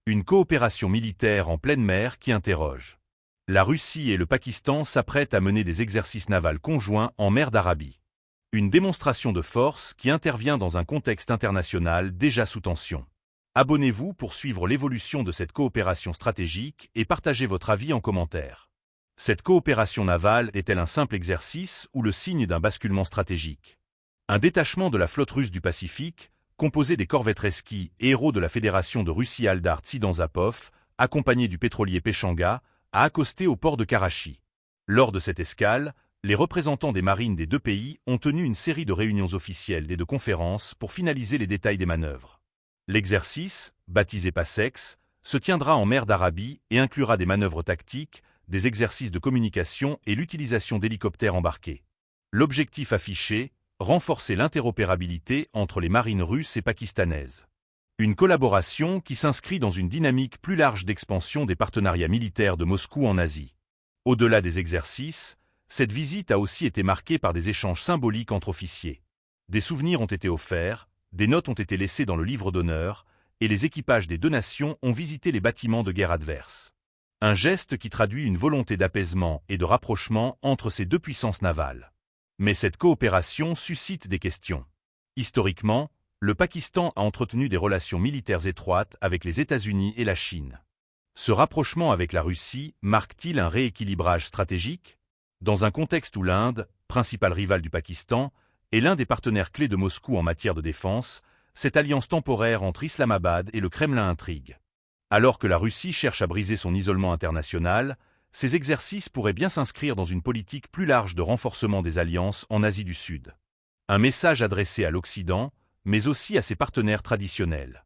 Une coopération militaire en pleine mer qui interroge. La Russie et le Pakistan s'apprêtent à mener des exercices navals conjoints en mer d'Arabie. Une démonstration de force qui intervient dans un contexte international déjà sous tension. Abonnez-vous pour suivre l'évolution de cette coopération stratégique et partagez votre avis en commentaire. Cette coopération navale est-elle un simple exercice ou le signe d'un basculement stratégique? Un détachement de la flotte russe du Pacifique, composé des corvettes Reski, héros de la Fédération de Russie Aldar Tsidanzapov, accompagné du pétrolier Pechanga, a accosté au port de Karachi. Lors de cette escale, les représentants des marines des deux pays ont tenu une série de réunions officielles et de conférences pour finaliser les détails des manœuvres. L'exercice, baptisé PASEX, se tiendra en mer d'Arabie et inclura des manœuvres tactiques, des exercices de communication et l'utilisation d'hélicoptères embarqués. L'objectif affiché, renforcer l'interopérabilité entre les marines russes et pakistanaises. Une collaboration qui s'inscrit dans une dynamique plus large d'expansion des partenariats militaires de Moscou en Asie. Au-delà des exercices, cette visite a aussi été marquée par des échanges symboliques entre officiers. Des souvenirs ont été offerts, des notes ont été laissées dans le livre d'honneur, et les équipages des deux nations ont visité les bâtiments de guerre adverses. Un geste qui traduit une volonté d'apaisement et de rapprochement entre ces deux puissances navales. Mais cette coopération suscite des questions. Historiquement, le Pakistan a entretenu des relations militaires étroites avec les États-Unis et la Chine. Ce rapprochement avec la Russie marque-t-il un rééquilibrage stratégique? Dans un contexte où l'Inde, principal rival du Pakistan, est l'un des partenaires clés de Moscou en matière de défense, cette alliance temporaire entre Islamabad et le Kremlin intrigue. Alors que la Russie cherche à briser son isolement international, ces exercices pourraient bien s'inscrire dans une politique plus large de renforcement des alliances en Asie du Sud. Un message adressé à l'Occident, mais aussi à ses partenaires traditionnels.